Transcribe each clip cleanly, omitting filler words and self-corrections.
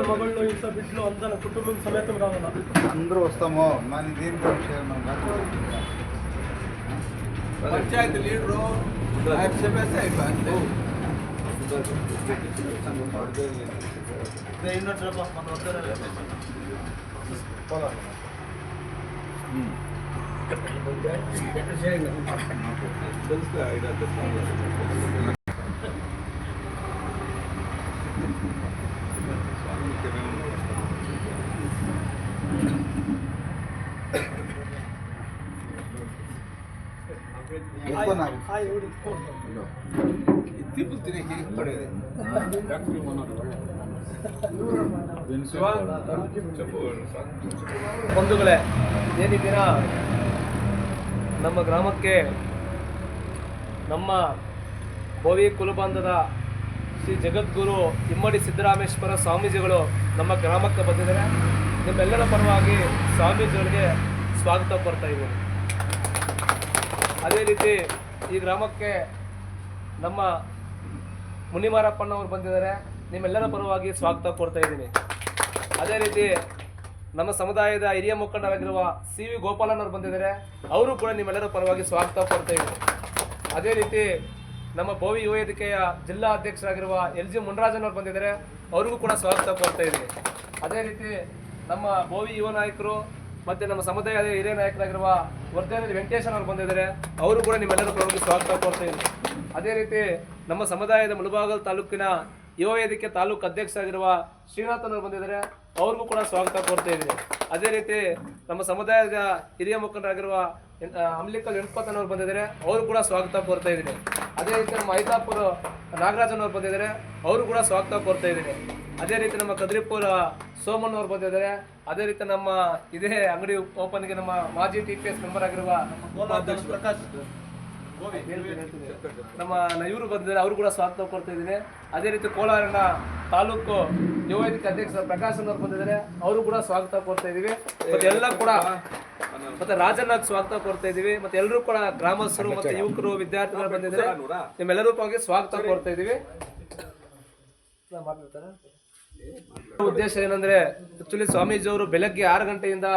మగళ్ళు ఇంత బిడ్డలు అందరూ కుటుంబం సమేతం రావాలా అందరూ వస్తాము మన దీంట్లో పంచాయతీ లీడరు చెప్పేస్తే అయిపోయింది. ಬಂಧುಗಳೇ, ಈ ದಿನ ನಮ್ಮ ಗ್ರಾಮಕ್ಕೆ ನಮ್ಮ ಬೋವಿ ಕುಲಬಂಧದ ಶ್ರೀ ಜಗದ್ಗುರು ಇಮ್ಮಡಿ ಸಿದ್ದರಾಮೇಶ್ವರ ಸ್ವಾಮೀಜಿಗಳು ನಮ್ಮ ಗ್ರಾಮಕ್ಕೆ ಬಂದಿದ್ದಾರೆ. ನಿಮ್ಮೆಲ್ಲರ ಪರವಾಗಿ ಸ್ವಾಮೀಜಿಗಳಿಗೆ ಸ್ವಾಗತ ಕೊಡ್ತಾ ಇದ್ದೀನಿ. ಅದೇ ರೀತಿ ಈ ಗ್ರಾಮಕ್ಕೆ ನಮ್ಮ ಮುನಿಮಾರಪ್ಪನವರು ಬಂದಿದ್ದಾರೆ. ನಿಮ್ಮೆಲ್ಲರ ಪರವಾಗಿ ಸ್ವಾಗತ ಕೊಡ್ತಾ ಇದ್ದೀನಿ. ಅದೇ ರೀತಿ ನಮ್ಮ ಸಮುದಾಯದ ಹಿರಿಯ ಮುಖಂಡರಾಗಿರುವ ಸಿ ವಿ ಗೋಪಾಲನವರು ಬಂದಿದ್ದಾರೆ. ಅವರು ಕೂಡ ನಿಮ್ಮೆಲ್ಲರ ಪರವಾಗಿ ಸ್ವಾಗತ ಕೊಡ್ತಾ ಇದ್ದೀನಿ. ಅದೇ ರೀತಿ ನಮ್ಮ ಬೋವಿ ಯುವ ವೇದಿಕೆಯ ಜಿಲ್ಲಾ ಅಧ್ಯಕ್ಷರಾಗಿರುವ ಎಲ್ ಜಿ ಮುನ್ರಾಜನವರು ಬಂದಿದ್ದಾರೆ. ಅವ್ರಿಗೂ ಕೂಡ ಸ್ವಾಗತ ಕೊಡ್ತಾ ಇದ್ದೀನಿ. ಅದೇ ರೀತಿ ನಮ್ಮ ಬೋವಿ ಯುವ ನಾಯಕರು ಮತ್ತು ನಮ್ಮ ಸಮುದಾಯದ ಹಿರಿಯ ನಾಯಕರಾಗಿರುವ ವರ್ಧನ ವೆಂಕಟೇಶನ್ ಅವರು ಬಂದಿದ್ದಾರೆ. ಅವರು ಕೂಡ ನಿಮ್ಮೆಲ್ಲರ ಪರವಾಗಿ ಸ್ವಾಗತ ಕೊಡ್ತಾ ಇದ್ದೀನಿ. ಅದೇ ರೀತಿ ನಮ್ಮ ಸಮುದಾಯದ ಮುಳಬಾಗಿಲು ತಾಲೂಕಿನ ಯುವ ವೇದಿಕೆ ತಾಲೂಕು ಅಧ್ಯಕ್ಷರಾಗಿರುವ ಶ್ರೀನಾಥನವರು ಬಂದಿದ್ದಾರೆ. ಅವ್ರಿಗೂ ಕೂಡ ಸ್ವಾಗತ ಕೊಡ್ತಾ ಇದ್ದೀನಿ. ಅದೇ ರೀತಿ ನಮ್ಮ ಸಮುದಾಯದ ಹಿರಿಯ ಮುಖಂಡರಾಗಿರುವ ಅಮ್ಲಿಕಲ್ ವೆಂಕಟಪ್ಪನವರು ಬಂದಿದ್ದಾರೆ. ಅವರು ಕೂಡ ಸ್ವಾಗತ ಕೋರ್ತಾ ಇದ್ದೀನಿ. ಅದೇ ರೀತಿ ನಮ್ಮ ಐತಾಪುರ ನಾಗರಾಜನವರು ಬಂದಿದ್ದಾರೆ. ಅವರು ಕೂಡ ಸ್ವಾಗತ ಕೋರ್ತಾ ಇದ್ದೀನಿ. ಅದೇ ರೀತಿ ನಮ್ಮ ಕದ್ರಿಪುರ ಸೋಮಣ್ಣವರು ಬಂದಿದ್ದಾರೆ. ಅದೇ ರೀತಿ ನಮ್ಮ ಇದೇ ಅಂಗಡಿ ಓಪನ್ಗೆ ನಮ್ಮ ಮಾಜಿ TPS ಮೆಂಬರ್ ಆಗಿರುವ ಪ್ರಕಾಶ್ ನಮ್ಮ ಇವರು ಬಂದಿದ್ದಾರೆ. ಅವರು ಕೂಡ ಸ್ವಾಗತ ಕೊಡ್ತಾ ಇದ್ದೀನಿ. ಅದೇ ರೀತಿ ಕೋಲಾರಿನ ತಾಲೂಕು ಯುವ ವೇದಿಕೆ ಅಧ್ಯಕ್ಷ ಪ್ರಕಾಶ್ ಅವರು ಬಂದಿದ್ದಾರೆ. ಅವರು ಕೂಡ ಸ್ವಾಗತ ಕೊಡ್ತಾ ಇದ್ದೀವಿ. ಮತ್ತೆ ಎಲ್ಲ ಕೂಡ ಮತ್ತೆ ರಾಜನಾಗ್ ಸ್ವಾಗತ ಕೊಡ್ತಾ ಇದ್ದೀವಿ. ಮತ್ತೆ ಎಲ್ಲರೂ ಕೂಡ ಗ್ರಾಮಸ್ಥರು ಮತ್ತೆ ಯುವಕರು ವಿದ್ಯಾರ್ಥಿಗಳು ಬಂದಿದ್ದಾರೆ. ನಿಮ್ಮೆಲ್ಲರೂ ಹೋಗಿ ಸ್ವಾಗತ ಕೊಡ್ತಾ ಇದ್ದೀವಿ. ಉದ್ದೇಶ ಏನಂದ್ರೆ ಆಕ್ಚುಲಿ ಸ್ವಾಮೀಜಿಯವರು ಬೆಳಗ್ಗೆ 6 ಗಂಟೆಯಿಂದ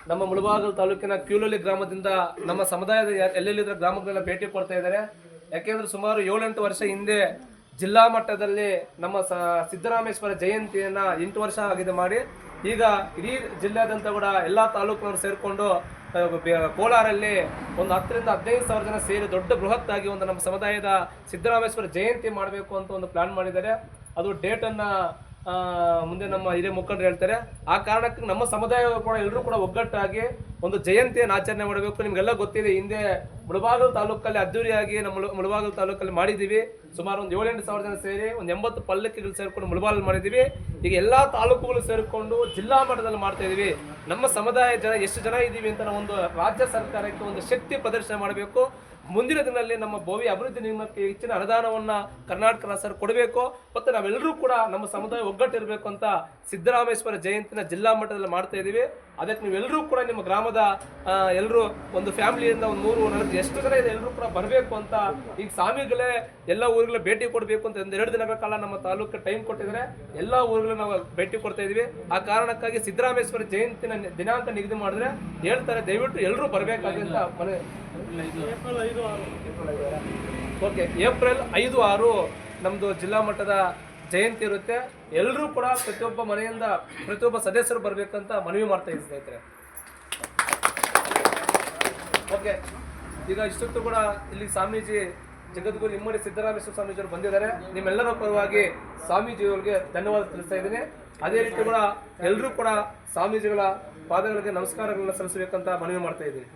ನಮ್ಮ ಮುಳಬಾಗಿಲು ತಾಲೂಕಿನ ಕ್ಯೂಲಲ್ಲಿ ಗ್ರಾಮದಿಂದ ನಮ್ಮ ಸಮುದಾಯದ ಎಲ್ಲೆಲ್ಲಿದ್ದ ಗ್ರಾಮಗಳೆಲ್ಲ ಭೇಟಿ ಕೊಡ್ತಾ ಇದ್ದಾರೆ. ಯಾಕೆಂದ್ರೆ ಸುಮಾರು 7-8 ವರ್ಷ ಹಿಂದೆ ಜಿಲ್ಲಾ ಮಟ್ಟದಲ್ಲಿ ನಮ್ಮ ಸಿದ್ದರಾಮೇಶ್ವರ ಜಯಂತಿಯನ್ನ 8 ವರ್ಷ ಆಗಿದೆ ಮಾಡಿ, ಈಗ ಇಡೀ ಜಿಲ್ಲೆಯಾದಂತ ಕೂಡ ಎಲ್ಲಾ ತಾಲೂಕಿನವರು ಸೇರಿಕೊಂಡು ಕೋಲಾರಲ್ಲಿ ಒಂದು 10ರಿಂದ 15,000 ಜನ ಸೇರಿ ದೊಡ್ಡ ಬೃಹತ್ ಆಗಿ ಒಂದು ನಮ್ಮ ಸಮುದಾಯದ ಸಿದ್ದರಾಮೇಶ್ವರ ಜಯಂತಿ ಮಾಡಬೇಕು ಅಂತ ಒಂದು ಪ್ಲಾನ್ ಮಾಡಿದ್ದಾರೆ. ಅದು ಡೇಟನ್ನ ಮುಂದೆ ನಮ್ಮ ಹಿರಿಯ ಮುಖಂಡರು ಹೇಳ್ತಾರೆ. ಆ ಕಾರಣಕ್ಕೆ ನಮ್ಮ ಸಮುದಾಯ ಕೂಡ ಎಲ್ಲರೂ ಕೂಡ ಒಗ್ಗಟ್ಟಾಗಿ ಒಂದು ಜಯಂತಿಯನ್ನು ಆಚರಣೆ ಮಾಡಬೇಕು. ನಿಮ್ಗೆಲ್ಲ ಗೊತ್ತಿದೆ, ಹಿಂದೆ ಮುಳಬಾಗಿಲು ತಾಲೂಕಲ್ಲಿ ಅದ್ದೂರಿಯಾಗಿ ನಮ್ಮ ಮುಳಬಾಗಿಲು ತಾಲೂಕಲ್ಲಿ ಮಾಡಿದ್ದೀವಿ. ಸುಮಾರು ಒಂದು 7-8 ಸಾವಿರ ಜನ ಸೇರಿ ಒಂದು 80 ಪಲ್ಲಕ್ಕಿಗಳು ಸೇರಿಕೊಂಡು ಮುಳಬಾಗಿಲು ಮಾಡಿದ್ದೀವಿ. ಈಗ ಎಲ್ಲ ತಾಲೂಕುಗಳು ಸೇರಿಕೊಂಡು ಜಿಲ್ಲಾ ಮಟ್ಟದಲ್ಲಿ ಮಾಡ್ತಾ ಇದ್ದೀವಿ. ನಮ್ಮ ಸಮುದಾಯ ಜನ ಎಷ್ಟು ಜನ ಇದ್ದೀವಿ ಅಂತ ಒಂದು ರಾಜ್ಯ ಸರ್ಕಾರಕ್ಕೆ ಒಂದು ಶಕ್ತಿ ಪ್ರದರ್ಶನ ಮಾಡಬೇಕು. ಮುಂದಿನ ದಿನದಲ್ಲಿ ನಮ್ಮ ಬೋವಿ ಅಭಿವೃದ್ಧಿ ನಿಗಮಕ್ಕೆ ಹೆಚ್ಚಿನ ಅನುದಾನವನ್ನ ಕರ್ನಾಟಕ ರಾಜ್ಯ ಕೊಡಬೇಕು. ಮತ್ತು ನಾವೆಲ್ಲರೂ ಕೂಡ ನಮ್ಮ ಸಮುದಾಯ ಒಗ್ಗಟ್ಟಿರಬೇಕು ಅಂತ ಸಿದ್ದರಾಮೇಶ್ವರ ಜಯಂತಿನ ಜಿಲ್ಲಾ ಮಟ್ಟದಲ್ಲಿ ಮಾಡ್ತಾ ಇದ್ದೀವಿ. ಅದಕ್ಕೆ ನೀವೆಲ್ಲರೂ ಕೂಡ ನಿಮ್ಮ ಗ್ರಾಮದ ಎಲ್ಲರೂ ಒಂದು ಫ್ಯಾಮಿಲಿಯಿಂದ ಒಂದು 3-4 ಎಷ್ಟು ಜನ ಇದೆ ಎಲ್ಲರೂ ಕೂಡ ಬರಬೇಕು ಅಂತ ಈಗ ಸ್ವಾಮಿಗಳೇ ಎಲ್ಲ ಊರುಗಳ ಭೇಟಿ ಕೊಡಬೇಕು ಅಂತ 2 ದಿನಗಳ ಕಾಲ ನಮ್ಮ ತಾಲೂಕು ಟೈಮ್ ಕೊಟ್ಟಿದ್ದಾರೆ. ಎಲ್ಲ ಊರುಗಳು ನಾವು ಭೇಟಿ ಕೊಡ್ತಾ ಇದೀವಿ. ಆ ಕಾರಣಕ್ಕಾಗಿ ಸಿದ್ದರಾಮೇಶ್ವರ ಜಯಂತಿನ ದಿನಾಂಕ ನಿಗದಿ ಮಾಡಿದ್ರೆ ಹೇಳ್ತಾರೆ, ದಯವಿಟ್ಟು ಎಲ್ಲರೂ ಬರಬೇಕಾಗಿ ಅಂತ ಮನೆ ಓಕೆ. ಏಪ್ರಿಲ್ 5-6 ನಮ್ಮದು ಜಿಲ್ಲಾ ಮಟ್ಟದ ಜಯಂತಿ ಇರುತ್ತೆ. ಎಲ್ಲರೂ ಕೂಡ ಪ್ರತಿಯೊಬ್ಬ ಮನೆಯಿಂದ ಪ್ರತಿಯೊಬ್ಬ ಸದಸ್ಯರು ಬರಬೇಕಂತ ಮನವಿ ಮಾಡ್ತಾ ಇದ್ದೀವಿ ಸ್ನೇಹಿತರೆ. ಓಕೆ, ಈಗ ಇಷ್ಟೊತ್ತು ಕೂಡ ಇಲ್ಲಿ ಸ್ವಾಮೀಜಿ ಜಗದ್ಗುರು ಇಮ್ಮಡಿ ಸಿದ್ದರಾಮೇಶ್ವರ ಸ್ವಾಮೀಜಿಯವರು ಬಂದಿದ್ದಾರೆ. ನಿಮ್ಮೆಲ್ಲರ ಪರವಾಗಿ ಸ್ವಾಮೀಜಿಯವರಿಗೆ ಧನ್ಯವಾದ ತಿಳಿಸ್ತಾ ಇದ್ದೀನಿ. ಅದೇ ರೀತಿ ಕೂಡ ಎಲ್ಲರೂ ಕೂಡ ಸ್ವಾಮೀಜಿಗಳ ಪಾದಗಳಿಗೆ ನಮಸ್ಕಾರಗಳನ್ನ ಸಲ್ಲಿಸಬೇಕಂತ ಮನವಿ ಮಾಡ್ತಾ ಇದ್ದೀನಿ.